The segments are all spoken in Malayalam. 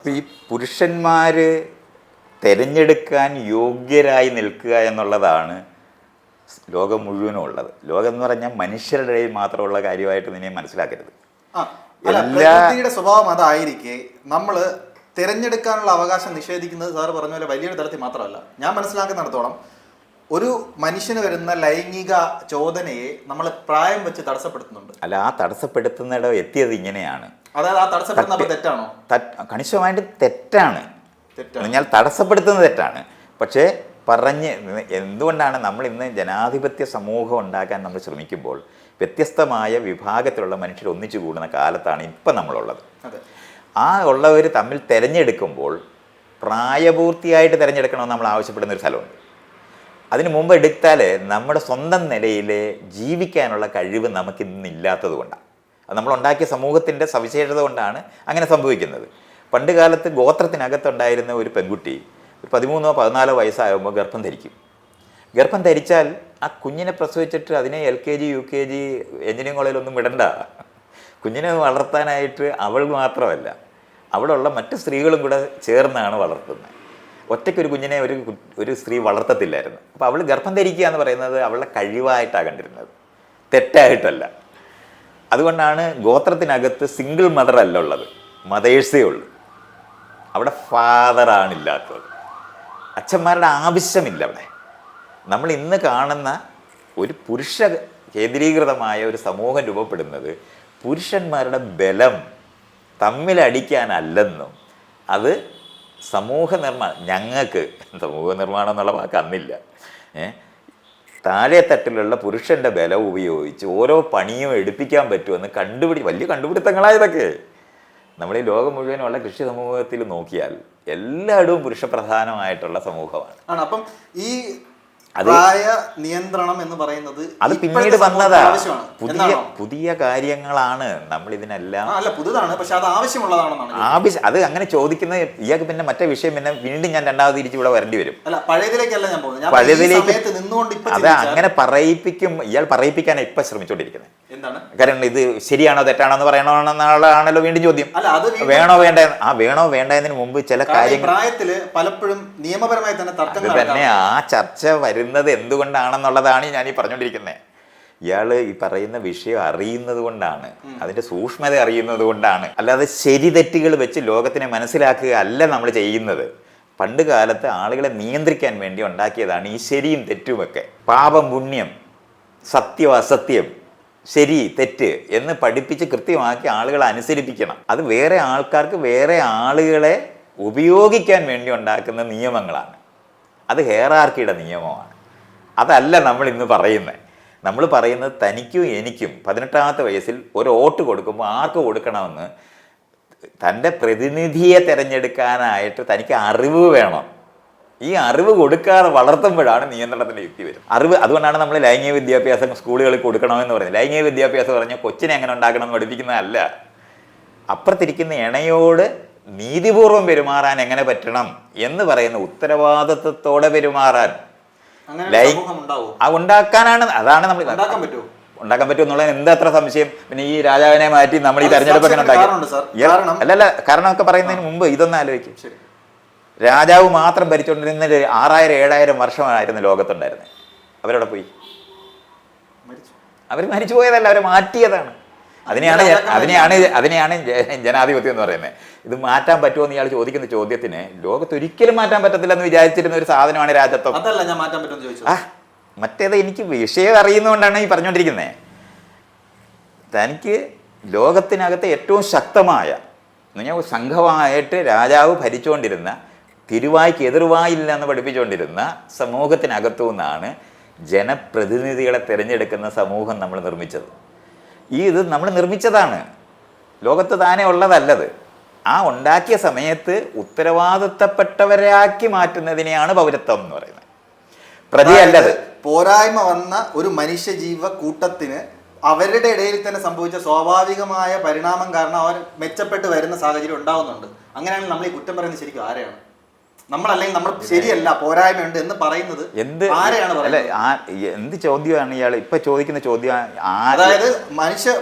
ഈ പുരുഷന്മാർ തിരഞ്ഞെടുക്കാൻ യോഗ്യരായി നിൽക്കുക എന്നുള്ളതാണ് ലോകം മുഴുവനും ഉള്ളത്. ലോകം എന്ന് പറഞ്ഞാൽ മനുഷ്യരുടെ ഇടയിൽ മാത്രമുള്ള കാര്യമായിട്ട് നിന്നെ മനസ്സിലാക്കരുത്. പ്രകൃതിയുടെ സ്വഭാവം അതായിരിക്കെ നമ്മൾ തിരഞ്ഞെടുക്കാനുള്ള അവകാശം നിഷേധിക്കുന്നത് സാർ പറഞ്ഞ പോലെ വലിയൊരു തരത്തിൽ മാത്രമല്ല. ഞാൻ മനസ്സിലാക്കുന്നിടത്തോളം ഒരു മനുഷ്യന് വരുന്ന ലൈംഗിക ചോദനയെ നമ്മൾ പ്രായം വെച്ച് തടസ്സപ്പെടുത്തുന്നുണ്ട്. അല്ല, ആ തടസ്സപ്പെടുത്തുന്നിടം എത്തിയത് ഇങ്ങനെയാണ്. അതായത് ആ തടസ്സപ്പെടുത്തുന്ന തെറ്റാണോ? കണിശമായിട്ട് തെറ്റാണ്. ഞാൻ തടസ്സപ്പെടുത്തുന്നത് തെറ്റാണ്. പക്ഷേ എന്തുകൊണ്ടാണ് നമ്മൾ ഇന്ന് ജനാധിപത്യ സമൂഹം ഉണ്ടാക്കാൻ നമ്മൾ ശ്രമിക്കുമ്പോൾ വ്യത്യസ്തമായ വിഭാഗത്തിലുള്ള മനുഷ്യർ ഒന്നിച്ചു കൂടുന്ന കാലത്താണ് ഇപ്പം നമ്മളുള്ളത്. ആ ഉള്ളവർ തമ്മിൽ തിരഞ്ഞെടുക്കുമ്പോൾ പ്രായപൂർത്തിയായിട്ട് തിരഞ്ഞെടുക്കണമെന്ന് നമ്മൾ ആവശ്യപ്പെടുന്ന ഒരു സ്ഥലമുണ്ട്. അതിന് മുമ്പ് എടുത്താൽ നമ്മുടെ സ്വന്തം നിലയിൽ ജീവിക്കാനുള്ള കഴിവ് നമുക്കിന്നില്ലാത്തത് കൊണ്ടാണ്. അത് നമ്മളുണ്ടാക്കിയ സമൂഹത്തിൻ്റെ സവിശേഷത കൊണ്ടാണ് അങ്ങനെ സംഭവിക്കുന്നത്. പണ്ട് കാലത്ത് ഗോത്രത്തിനകത്തുണ്ടായിരുന്ന ഒരു പെൺകുട്ടി ഒരു 13-14 വയസ്സാകുമ്പോൾ ഗർഭം ധരിക്കും. ഗർഭം ധരിച്ചാൽ ആ കുഞ്ഞിനെ പ്രസവിച്ചിട്ട് അതിനെ LKG UKG എഞ്ചിനീയറിംഗ് കോളേജിലൊന്നും വിടണ്ട. കുഞ്ഞിനെ വളർത്താനായിട്ട് അവൾ മാത്രമല്ല, അവിടെയുള്ള മറ്റ് സ്ത്രീകളും കൂടെ ചേർന്നാണ് വളർത്തുന്നത്. ഒറ്റയ്ക്കൊരു കുഞ്ഞിനെ ഒരു സ്ത്രീ വളർത്തത്തില്ലായിരുന്നു. അപ്പോൾ അവൾ ഗർഭം ധരിക്കുക എന്ന് പറയുന്നത് അവളുടെ കഴിവായിട്ടാണ് കണ്ടിരുന്നത്, തെറ്റായിട്ടല്ല. അതുകൊണ്ടാണ് ഗോത്രത്തിനകത്ത് സിംഗിൾ മദർ അല്ല ഉള്ളത്, മദേഴ്സേ ഉള്ളൂ. അവിടെ ഫാദറാണില്ലാത്തത്, അച്ഛന്മാരുടെ ആവശ്യമില്ല അവിടെ. നമ്മൾ ഇന്ന് കാണുന്ന ഒരു പുരുഷ കേന്ദ്രീകൃതമായ ഒരു സമൂഹം രൂപപ്പെടുന്നത് പുരുഷന്മാരുടെ ബലം തമ്മിലടിക്കാനല്ലെന്നും അത് സമൂഹ നിർമ്മാണം, ഞങ്ങൾക്ക് സമൂഹ നിർമ്മാണം എന്നുള്ള വാക്ക് അന്നില്ല, താഴെ തട്ടിലുള്ള പുരുഷൻ്റെ ബലം ഉപയോഗിച്ച് ഓരോ പണിയും എടുപ്പിക്കാൻ പറ്റുമെന്ന് വലിയ കണ്ടുപിടുത്തങ്ങളായതൊക്കെ. നമ്മൾ ഈ ലോകം മുഴുവനുള്ള കൃഷി സമൂഹത്തിൽ നോക്കിയാൽ എല്ലായിടവും പുരുഷപ്രധാനമായിട്ടുള്ള സമൂഹമാണ്. അപ്പം ഈ പ്രായ നിയന്ത്രണം എന്ന് പറയുന്നത് അത് പിന്നീട് വന്നതാണ്. പുതിയ കാര്യങ്ങളാണ് നമ്മൾ ഇതിനെല്ലാം. അല്ല, പുതുതാണ്, പക്ഷെ അത് ആവശ്യമുള്ളതാണെന്നാണ്. അത് അങ്ങനെ ചോദിക്കുന്ന ഇയാൾക്ക് പിന്നെ മറ്റേ വിഷയം പിന്നെ വീണ്ടും ഞാൻ രണ്ടാമത് തിരിച്ച് ഇവിടെ വരേണ്ടി വരും. അല്ല, പഴയതിലേക്കല്ല ഞാൻ പോകുന്നത്. പഴയതിലേക്ക് അത് അങ്ങനെ ഇയാൾ പറയിപ്പിക്കാനാണ് ഇപ്പൊ ശ്രമിച്ചോണ്ടിരിക്കുന്നത്. എന്താണ് കാരണം ഇത് ശരിയാണോ തെറ്റാണോ എന്ന് പറയണമെന്നാണല്ലോ വീണ്ടും ചോദ്യം. വേണോ വേണ്ട എന്നതിന് മുമ്പ് ചില കാര്യങ്ങൾ പ്രായത്തില് പലപ്പോഴും നിയമപരമായി തന്നെ തർക്കങ്ങൾ തന്നെ ആ ചർച്ച വരുന്നത് എന്തുകൊണ്ടാണെന്നുള്ളതാണ് ഞാൻ ഈ പറഞ്ഞുകൊണ്ടിരിക്കുന്നത്. ഇയാൾ ഈ പറയുന്ന വിഷയം അറിയുന്നത് കൊണ്ടാണ്, അതിന്റെ സൂക്ഷ്മത അറിയുന്നത് കൊണ്ടാണ്. അല്ലാതെ ശരി തെറ്റുകൾ വെച്ച് ലോകത്തിനെ മനസ്സിലാക്കുക അല്ല നമ്മൾ ചെയ്യുന്നത്. പണ്ട് കാലത്ത് ആളുകളെ നിയന്ത്രിക്കാൻ വേണ്ടി ഉണ്ടാക്കിയതാണ് ഈ ശരിയും തെറ്റുമൊക്കെ. പാപം പുണ്യം, സത്യം അസത്യം, ശരി തെറ്റ് എന്ന് പഠിപ്പിച്ച് കൃത്യമാക്കി ആളുകളെ അനുസരിപ്പിക്കണം. അത് വേറെ ആൾക്കാർക്ക് വേറെ ആളുകളെ ഉപയോഗിക്കാൻ വേണ്ടി ഉണ്ടാക്കുന്ന നിയമങ്ങളാണ്. അത് ഹെയറാർക്കിയുടെ നിയമമാണ്. അതല്ല നമ്മൾ ഇന്ന് പറയുന്നത്. നമ്മൾ പറയുന്നത് തനിക്കും എനിക്കും 18ാമത്തെ വയസ്സിൽ ഒരു വോട്ട് കൊടുക്കുമ്പോൾ ആർക്ക് കൊടുക്കണമെന്ന് തൻ്റെ പ്രതിനിധിയെ തിരഞ്ഞെടുക്കാനായിട്ട് തനിക്ക് അറിവ് വേണം. ഈ അറിവ് കൊടുക്കാതെ വളർത്തുമ്പോഴാണ് നിയന്ത്രണത്തിൻ്റെ യുക്തി വരും. അതുകൊണ്ടാണ് നമ്മൾ ലൈംഗിക വിദ്യാഭ്യാസം സ്കൂളുകളിൽ കൊടുക്കണമെന്ന് പറയുന്നത്. ലൈംഗിക വിദ്യാഭ്യാസം പറഞ്ഞാൽ കൊച്ചിനെ എങ്ങനെ ഉണ്ടാക്കണമെന്ന് പഠിപ്പിക്കുന്നതല്ല, അപ്പുറത്തിരിക്കുന്ന ഇണയോട് നീതിപൂർവം പെരുമാറാൻ എങ്ങനെ പറ്റണം എന്ന് പറയുന്ന ഉത്തരവാദിത്വത്തോടെ പെരുമാറാൻ ഉണ്ടാക്കാനാണ്. അതാണ് നമ്മൾ ഉണ്ടാക്കാൻ പറ്റും എന്നുള്ളത് എന്തത്ര സംശയം. പിന്നെ ഈ രാജാവിനെ മാറ്റി നമ്മൾ ഈ തെരഞ്ഞെടുപ്പ് എങ്ങനെ ഉണ്ടാക്കി? അല്ലല്ല, കാരണമൊക്കെ പറയുന്നതിന് മുമ്പ് ഇതൊന്നും ആലോചിക്കും. രാജാവ് മാത്രം ഭരിച്ചുകൊണ്ടിരുന്ന 6000-7000 വർഷമായിരുന്നു ലോകത്തുണ്ടായിരുന്നത്. അവരവിടെ പോയി, അവർ മരിച്ചു പോയതല്ല, അവർ മാറ്റിയതാണ്. അതിനെയാണ് ജനാധിപത്യം എന്ന് പറയുന്നത്. ഇത് മാറ്റാൻ പറ്റുമോ എന്ന് ഇയാൾ ചോദിക്കുന്ന ചോദ്യത്തിന് ലോകത്ത് ഒരിക്കലും മാറ്റാൻ പറ്റത്തില്ല എന്ന് വിചാരിച്ചിരുന്ന ഒരു സാധനമാണ് രാജത്വം. മറ്റേത് എനിക്ക് വിഷയം അറിയുന്നതുകൊണ്ടാണ് ഈ പറഞ്ഞുകൊണ്ടിരിക്കുന്നത്. തനിക്ക് ലോകത്തിനകത്ത് ഏറ്റവും ശക്തമായ സംഘമായിട്ട് രാജാവ് ഭരിച്ചുകൊണ്ടിരുന്ന, തിരുവായ്ക്ക് എതിർവായില്ല എന്ന് പഠിപ്പിച്ചുകൊണ്ടിരുന്ന സമൂഹത്തിനകത്തു നിന്നാണ് ജനപ്രതിനിധികളെ തിരഞ്ഞെടുക്കുന്ന സമൂഹം നമ്മൾ നിർമ്മിച്ചത്. ഇത് നമ്മൾ നിർമ്മിച്ചതാണ്, ലോകത്ത് താനെ ഉള്ളതല്ലത്. ആ ഉണ്ടാക്കിയ സമയത്ത് ഉത്തരവാദിത്തപ്പെട്ടവരാക്കി മാറ്റുന്നതിനെയാണ് പൗരത്വം എന്ന് പറയുന്നത്, പ്രതിയല്ലത്. പോരായ്മ വന്ന ഒരു മനുഷ്യജീവ കൂട്ടത്തിന് അവരുടെ ഇടയിൽ തന്നെ സംഭവിച്ച സ്വാഭാവികമായ പരിണാമം കാരണം അവർ മെച്ചപ്പെട്ട് വരുന്ന സാഹചര്യം ഉണ്ടാവുന്നുണ്ട്. അങ്ങനെയാണെങ്കിൽ നമ്മൾ ഈ കുറ്റം പറയുന്നത് ശരിക്കും ആരെയാണ്? നമ്മളല്ലെങ്കിൽ നമ്മൾ ശരിയല്ല, പോരായ്മയുണ്ട് എന്ന് പറയുന്നത് ആരെയാണ്? എന്ത് ചോദ്യമാണ് ഇയാൾ ഇപ്പൊ ചോദിക്കുന്ന ചോദ്യം? അതായത്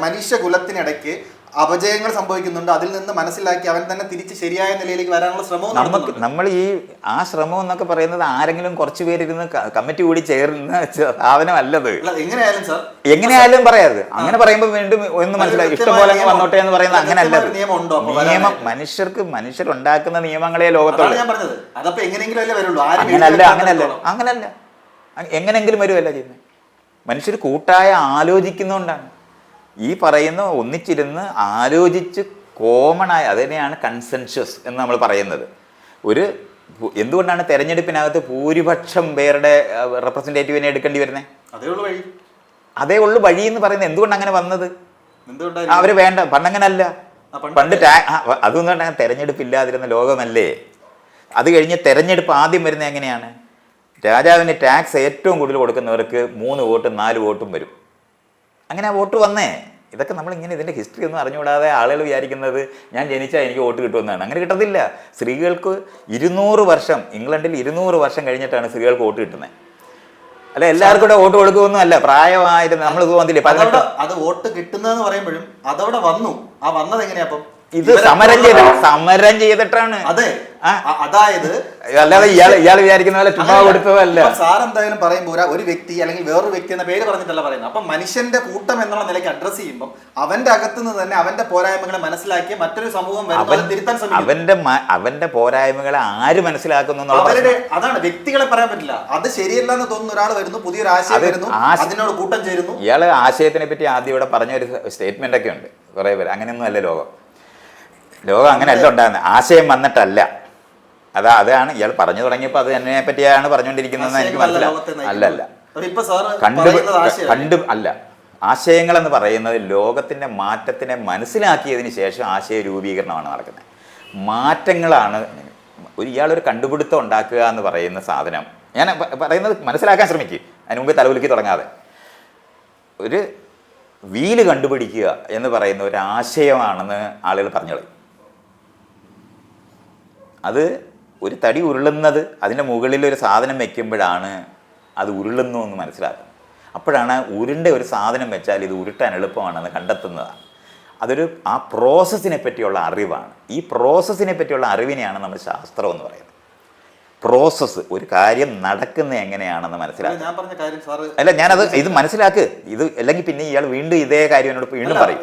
മനുഷ്യകുലത്തിനിടയ്ക്ക് അപജയങ്ങൾ സംഭവിക്കുന്നുണ്ട്, അതിൽ നിന്ന് മനസ്സിലാക്കി അവൻ തന്നെ തിരിച്ച് ശരിയായ നിലയിലേക്ക് വരാനുള്ള ശ്രമവും നടത്തുന്നുണ്ട്. നമ്മൾ ആ ശ്രമം എന്നൊക്കെ പറയുന്നത് ആരെങ്കിലും കുറച്ച് പേരിരുന്ന് കമ്മിറ്റി കൂടി ചേർന്ന സാധനമല്ലത്. എങ്ങനെയായാലും സാർ, എങ്ങനെയായാലും പറയാത്. അങ്ങനെ പറയുമ്പോൾ വീണ്ടും ഒന്ന് മനസ്സിലാക്കി ഇഷ്ടംപോലെ വന്നോട്ടെ എന്ന് പറയുന്നത് അങ്ങനെയല്ല. നിയമം മനുഷ്യരുണ്ടാക്കുന്ന നിയമങ്ങളെ ലോകത്തുള്ളൂ. അങ്ങനല്ല എങ്ങനെങ്കിലും വരുമല്ല ചെയ്യുന്നത്. മനുഷ്യർ കൂട്ടായ ആലോചിക്കുന്നതുകൊണ്ടാണ് ഈ പറയുന്ന ഒന്നിച്ചിരുന്ന് ആലോചിച്ച് കോമണായ അതിനെയാണ് കൺസെൻഷ്യസ് എന്ന് നമ്മൾ പറയുന്നത്. എന്തുകൊണ്ടാണ് തെരഞ്ഞെടുപ്പിനകത്ത് ഭൂരിപക്ഷം പേരുടെ റെപ്രസെൻറ്റേറ്റീവിനെ എടുക്കേണ്ടി വരുന്നത്? അതേ ഉള്ളു വഴി എന്ന് പറയുന്നത്. എന്തുകൊണ്ട് അങ്ങനെ വന്നത്? അവർ വേണ്ട, പണ്ടങ്ങനല്ല. പണ്ട് അതൊന്നും തെരഞ്ഞെടുപ്പില്ലാതിരുന്ന ലോകമല്ലേ. അത് കഴിഞ്ഞ് തെരഞ്ഞെടുപ്പ് ആദ്യം വരുന്നത് എങ്ങനെയാണ്? രാജാവിന് ടാക്സ് ഏറ്റവും കൂടുതൽ കൊടുക്കുന്നവർക്ക് 3 വോട്ടും 4 വോട്ടും വരും. അങ്ങനെ വോട്ട് വന്നേ. ഇതൊക്കെ നമ്മളിങ്ങനെ ഇതിൻ്റെ ഹിസ്റ്ററി ഒന്നും അറിഞ്ഞുകൂടാതെ ആളുകൾ വിചാരിക്കുന്നത് ഞാൻ ജനിച്ചാൽ എനിക്ക് വോട്ട് കിട്ടുമെന്നാണ്. അങ്ങനെ കിട്ടത്തില്ല. സ്ത്രീകൾക്ക് 200 വർഷം, ഇംഗ്ലണ്ടിൽ 200 വർഷം കഴിഞ്ഞിട്ടാണ് സ്ത്രീകൾക്ക് വോട്ട് കിട്ടുന്നത്. അല്ല എല്ലാവർക്കും കൂടെ വോട്ട് കൊടുക്കുമൊന്നും അല്ല. പ്രായമായിരുന്നു നമ്മൾ തോന്നില്ലേ 18. അത് വോട്ട് കിട്ടുന്നതെന്ന് പറയുമ്പോഴും അതവിടെ വന്നു. ആ വന്നത് എങ്ങനെയാ? അപ്പം ഇത് സമരം ചെയ്തിട്ടാണ്. അതെ, അതായത് അല്ലാതെ ഇയാൾ വിചാരിക്കുന്ന പോലെ ചുമ്മാ കൊടുത്തതല്ല. സാർ എന്തായാലും പറയുമ്പോൾ ഒരു വ്യക്തി അല്ലെങ്കിൽ വേറൊരു വ്യക്തി എന്ന പേര് പറഞ്ഞിട്ടല്ല പറയുന്നത്. അപ്പൊ മനുഷ്യന്റെ കൂട്ടം എന്നുള്ള നിലയ്ക്ക് അഡ്രസ് ചെയ്യുമ്പോൾ അവന്റെ അകത്തുനിന്ന് തന്നെ അവന്റെ പോരായ്മകളെ മനസ്സിലാക്കി മറ്റൊരു സമൂഹം തിരുത്താൻ ശ്രമിക്കും. അവന്റെ പോരായ്മകളെ ആര് മനസ്സിലാക്കുന്നു? അതാണ്, വ്യക്തികളെ പറയാൻ പറ്റില്ല. അത് ശരിയല്ല എന്ന് തോന്നുന്ന ഒരാൾ വരുന്നു, പുതിയൊരു ആശയം വരുന്നു, അതിനോട് കൂട്ടം ചേരുന്നു. ഇയാള് ആശയത്തിനെ പറ്റി ആദ്യം ഇവിടെ പറഞ്ഞൊരു സ്റ്റേറ്റ്മെന്റ് ഒക്കെ ഉണ്ട്. കുറെ പേര് അങ്ങനെയൊന്നും അല്ല ലോകം അങ്ങനെയല്ല ഉണ്ടാകുന്നത്. ആശയം വന്നിട്ടല്ല. അതാണ് ഇയാൾ പറഞ്ഞു തുടങ്ങിയപ്പോൾ അത് എന്നെ പറ്റിയാണ് പറഞ്ഞുകൊണ്ടിരിക്കുന്നതെന്ന് എനിക്ക് മനസ്സിലാവും. അല്ല ആശയങ്ങൾ എന്ന് പറയുന്നത് ലോകത്തിൻ്റെ മാറ്റത്തിനെ മനസ്സിലാക്കിയതിന് ശേഷം ആശയ രൂപീകരണമാണ് നടക്കുന്നത്. മാറ്റങ്ങളാണ് ഇയാളൊരു കണ്ടുപിടുത്തം ഉണ്ടാക്കുക എന്ന് പറയുന്ന സാധനം. ഞാൻ പറയുന്നത് മനസ്സിലാക്കാൻ ശ്രമിക്കുക, അതിന് മുമ്പ് തലകുലുക്കി തുടങ്ങാതെ. ഒരു വീല് കണ്ടുപിടിക്കുക എന്ന് പറയുന്ന ഒരു ആശയമാണെന്ന് ആളുകൾ പറഞ്ഞു. അത് ഒരു തടി ഉരുളുന്നത്, അതിൻ്റെ മുകളിൽ ഒരു സാധനം വെക്കുമ്പോഴാണ് അത് ഉരുളുന്നു എന്ന് മനസ്സിലാക്കുന്നത്. അപ്പോഴാണ് ഉരുണ്ട ഒരു സാധനം വെച്ചാൽ ഇത് ഉരുട്ടാൻ എളുപ്പമാണെന്ന് കണ്ടെത്തുന്നതാണ്. ആ പ്രോസസ്സിനെ പറ്റിയുള്ള അറിവാണ്. ഈ പ്രോസസ്സിനെ പറ്റിയുള്ള അറിവിനെയാണ് നമ്മൾ ശാസ്ത്രം എന്ന് പറയുന്നത്. പ്രോസസ്സ്, ഒരു കാര്യം നടക്കുന്നത് എങ്ങനെയാണെന്ന് മനസ്സിലാക്കുക. അല്ല ഞാനത് ഇത് മനസ്സിലാക്ക്. ഇത് അല്ലെങ്കിൽ പിന്നെ ഇയാൾ വീണ്ടും ഇതേ കാര്യം എന്നോട് വീണ്ടും പറയും.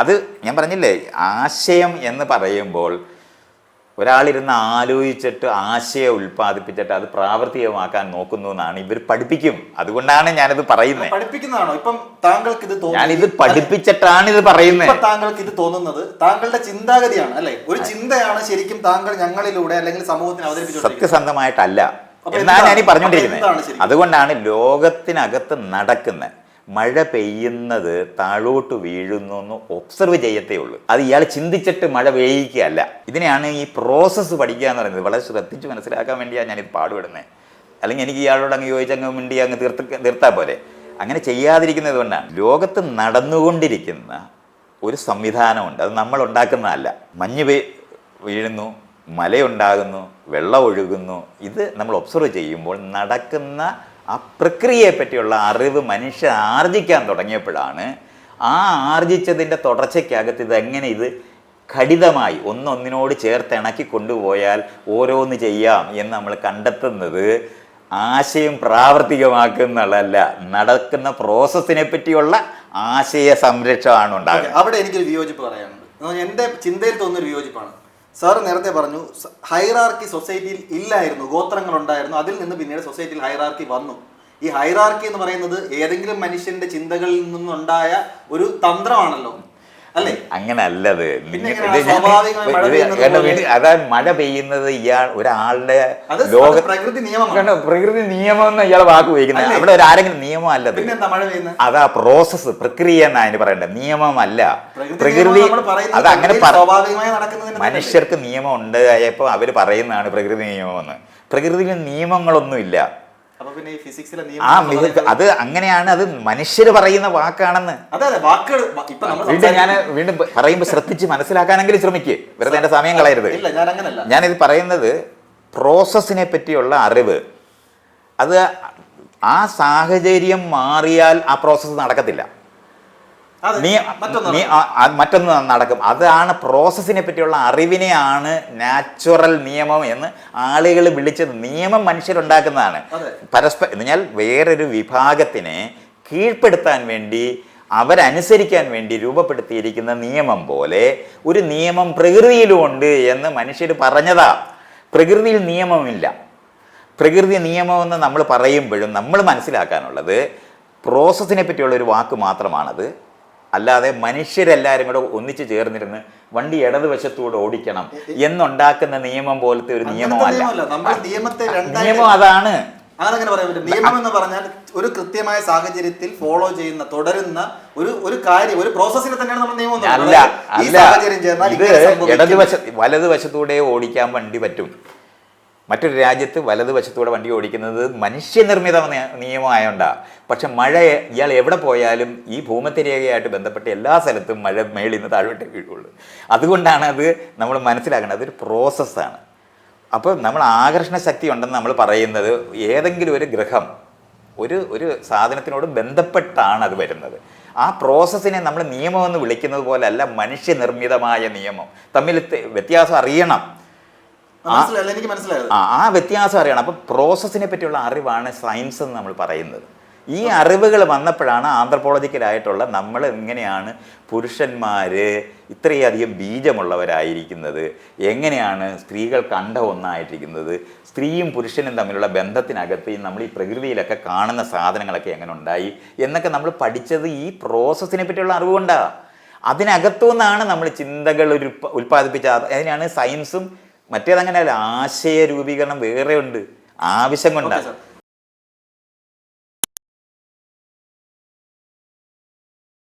അത് ഞാൻ പറഞ്ഞില്ലേ, ആശയം എന്ന് പറയുമ്പോൾ ഒരാളിരുന്ന് ആലോചിച്ചിട്ട് ആശയം ഉൽപ്പാദിപ്പിച്ചിട്ട് അത് പ്രാവർത്തികമാക്കാൻ നോക്കുന്നു എന്നാണ് ഇവർ പഠിപ്പിക്കും. അതുകൊണ്ടാണ് ഞാനിത് പറയുന്നത്. ഞാനിത് പഠിപ്പിച്ചിട്ടാണ് ഇത് പറയുന്നത്. താങ്കൾക്ക് ഇത് തോന്നുന്നത് താങ്കളുടെ ചിന്താഗതിയാണ് അല്ലെ? ഒരു ചിന്തയാണ് ശരിക്കും താങ്കൾ ഞങ്ങളിലൂടെ അല്ലെങ്കിൽ സമൂഹത്തിന് അവതരിപ്പിച്ചത്. സത്യസന്ധമായിട്ടല്ല എന്നാണ് ഞാൻ പറഞ്ഞുകൊണ്ടിരിക്കുന്നത്. അതുകൊണ്ടാണ് ലോകത്തിനകത്ത് നടക്കുന്ന മഴ പെയ്യുന്നത് താഴോട്ട് വീഴുന്നു എന്ന് ഒബ്സർവ് ചെയ്യത്തേ ഉള്ളൂ. അത് ഇയാൾ ചിന്തിച്ചിട്ട് മഴ പെയ്യിക്കുകയല്ല. ഇതിനെയാണ് ഈ പ്രോസസ്സ് പഠിക്കുക എന്ന് പറയുന്നത്. വളരെ ശ്രദ്ധിച്ച് മനസ്സിലാക്കാൻ വേണ്ടിയാണ് ഞാനിത് പാടുപെടുന്നത്. അല്ലെങ്കിൽ എനിക്ക് ഇയാളോട് അങ്ങ് ചോദിച്ചങ്ങ് മിണ്ടി അങ്ങ് തീർത്താൽ പോലെ. അങ്ങനെ ചെയ്യാതിരിക്കുന്നത് കൊണ്ടാണ്. ലോകത്ത് നടന്നുകൊണ്ടിരിക്കുന്ന ഒരു സംവിധാനമുണ്ട്, അത് നമ്മൾ ഉണ്ടാക്കുന്നതല്ല. മഞ്ഞ് വീഴുന്നു, മലയുണ്ടാകുന്നു, വെള്ളം ഒഴുകുന്നു. ഇത് നമ്മൾ ഒബ്സർവ് ചെയ്യുമ്പോൾ നടക്കുന്ന ആ പ്രക്രിയയെ പറ്റിയുള്ള അറിവ് മനുഷ്യൻ ആർജിക്കാൻ തുടങ്ങിയപ്പോഴാണ് ആ ആർജിച്ചതിൻ്റെ തുടർച്ചയ്ക്കകത്ത് ഇതെങ്ങനെ ഇത് ഘടിതമായി ഒന്നൊന്നിനോട് ചേർത്ത് ഇണക്കി കൊണ്ടുപോയാൽ ഓരോന്ന് ചെയ്യാം എന്ന് നമ്മൾ കണ്ടെത്തുന്നത്. ആശയം പ്രാവർത്തികമാക്കുന്നുള്ളതല്ല, നടക്കുന്ന പ്രോസസ്സിനെ പറ്റിയുള്ള ആശയ സംരക്ഷണമാണ് ഉണ്ടാകുന്നത്. അവിടെ എനിക്കൊരു വിയോജിപ്പ് പറയാനുണ്ട്. എൻ്റെ ചിന്തയിൽ തോന്നുന്നൊരു വിയോജിപ്പാണ്. സാർ നേരത്തെ പറഞ്ഞു ഹൈറാർക്കി സൊസൈറ്റിയിൽ ഇല്ലായിരുന്നു, ഗോത്രങ്ങൾ ഉണ്ടായിരുന്നു, അതിൽ നിന്ന് പിന്നീട് സൊസൈറ്റിയിൽ ഹൈറാർക്കി വന്നു. ഈ ഹൈറാർക്കി എന്ന് പറയുന്നത് ഏതെങ്കിലും മനുഷ്യന്റെ ചിന്തകളിൽ നിന്നുണ്ടായ ഒരു തന്ത്രമാണല്ലോ അല്ലേ? അങ്ങനെ അല്ലത്. അതാണ് മഴ പെയ്യുന്നത് ഒരാളുടെ പ്രകൃതി നിയമമാണ്. പ്രകൃതി നിയമം എന്ന് ഇയാൾ വാക്ക് ഉപയോഗിക്കുന്നത്. അവിടെ ആരെങ്കിലും നിയമം അല്ലത്. അതാ പ്രോസസ്സ്, പ്രക്രിയ എന്നാ അതിന് പറയണ്ടത്, നിയമമല്ല പ്രകൃതി. അത് അങ്ങനെ മനുഷ്യർക്ക് നിയമം ഉണ്ടായപ്പോൾ അവര് പറയുന്നതാണ് പ്രകൃതി നിയമമെന്ന്. പ്രകൃതിയിൽ നിയമങ്ങളൊന്നുമില്ല. അത് അങ്ങനെയാണ്, അത് മനുഷ്യര് പറയുന്ന വാക്കാണെന്ന്. വീണ്ടും പറയുമ്പോൾ ശ്രദ്ധിച്ച് മനസ്സിലാക്കാനെങ്കിലും ശ്രമിക്കുക, വെറുതെ എന്റെ സമയം കളയരുത്. ഞാനിത് പറയുന്നത് പ്രോസസ്സിനെ പറ്റിയുള്ള അറിവ്. അത് ആ സാഹചര്യം മാറിയാൽ ആ പ്രോസസ്സ് നടക്കത്തില്ല. അതെ, മറ്റൊന്ന് നടക്കും. അതാണ് പ്രോസസ്സിനെ പറ്റിയുള്ള അറിവിനെയാണ് നാച്ചുറൽ നിയമം എന്ന് ആളുകൾ വിളിച്ചത്. നിയമം മനുഷ്യരുണ്ടാക്കുന്നതാണ്. പരസ്പരം എന്നാൽ വേറൊരു വിഭാഗത്തിനെ കീഴ്പ്പെടുത്താൻ വേണ്ടി അവരനുസരിക്കാൻ വേണ്ടി രൂപപ്പെടുത്തിയിരിക്കുന്ന നിയമം പോലെ ഒരു നിയമം പ്രകൃതിയിലുമുണ്ട് എന്ന് മനുഷ്യർ പറഞ്ഞതാ. പ്രകൃതിയിൽ നിയമമില്ല. പ്രകൃതി നിയമമെന്ന് നമ്മൾ പറയുമ്പോഴും നമ്മൾ മനസ്സിലാക്കാനുള്ളത് പ്രോസസ്സിനെ പറ്റിയുള്ള ഒരു വാക്ക് മാത്രമാണത്. അല്ലാതെ മനുഷ്യരെല്ലാവരും കൂടെ ഒന്നിച്ച് ചേർന്നിരുന്ന് വണ്ടി ഇടതുവശത്തൂടെ ഓടിക്കണം എന്നുണ്ടാക്കുന്ന നിയമം പോലത്തെ ഒരു നിയമമല്ല. നിയമം അതാണ്. അങ്ങനെ പറയാൻ പറ്റും. നിയമം എന്ന് പറഞ്ഞാൽ ഒരു കൃത്യമായ സാഹചര്യത്തിൽ ഫോളോ ചെയ്യുന്ന തുടരുന്ന ഒരു കാര്യം, ഒരു പ്രോസസ്സിനെ തന്നെയാണ് നമ്മൾ നിയമം. അല്ല വലതുവശത്തൂടെ ഓടിക്കാൻ വണ്ടി പറ്റും. മറ്റൊരു രാജ്യത്ത് വലതുവശത്തൂടെ വണ്ടി ഓടിക്കുന്നത് മനുഷ്യനിർമ്മിത നിയമമായോണ്ടാണ്. പക്ഷെ മഴ ഇയാൾ എവിടെ പോയാലും ഈ ഭൂമധ്യരേഖയായിട്ട് ബന്ധപ്പെട്ട എല്ലാ സ്ഥലത്തും മഴ മേളിൽ നിന്ന് താഴോട്ടേ വീഴുള്ളൂ. അതുകൊണ്ടാണ് അത് നമ്മൾ മനസ്സിലാക്കേണ്ടത്. അതൊരു പ്രോസസ്സാണ്. അപ്പോൾ നമ്മൾ ആകർഷണ ശക്തി ഉണ്ടെന്ന് നമ്മൾ പറയുന്നത് ഏതെങ്കിലും ഒരു ഗ്രഹം ഒരു സാധനത്തിനോട് ബന്ധപ്പെട്ടാണ് അത് വരുന്നത്. ആ പ്രോസസ്സിനെ നമ്മൾ നിയമമെന്ന് വിളിക്കുന്നത് പോലെ അല്ല മനുഷ്യനിർമ്മിതമായ നിയമം. തമ്മിൽ വ്യത്യാസം അറിയണം. ആ വ്യത്യാസം അറിയണം. അപ്പം പ്രോസസ്സിനെ പറ്റിയുള്ള അറിവാണ് സയൻസ് എന്ന് നമ്മൾ പറയുന്നത്. ഈ അറിവുകൾ വന്നപ്പോഴാണ് ആന്ത്രപ്പോളജിക്കലായിട്ടുള്ള നമ്മൾ എങ്ങനെയാണ് പുരുഷന്മാർ ഇത്രയധികം ബീജമുള്ളവരായിരിക്കുന്നത്, എങ്ങനെയാണ് സ്ത്രീകൾ കണ്ട ഒന്നായിട്ടിരിക്കുന്നത്, സ്ത്രീയും പുരുഷനും തമ്മിലുള്ള ബന്ധത്തിനകത്ത് നമ്മൾ ഈ പ്രകൃതിയിലൊക്കെ കാണുന്ന സാധനങ്ങളൊക്കെ എങ്ങനെ ഉണ്ടായി എന്നൊക്കെ നമ്മൾ പഠിച്ചത് ഈ പ്രോസസ്സിനെ പറ്റിയുള്ള അറിവ് കൊണ്ടാണ്. അതിനകത്തു നിന്നാണ് നമ്മൾ ചിന്തകൾ ഉൽപ്പാദിപ്പിച്ച. അതിനാണ് സയൻസും. മറ്റേതങ്ങനെയല്ല. ആശയ രൂപീകരണം വേറെ ഉണ്ട്, ആവശ്യം കൊണ്ടാണ്.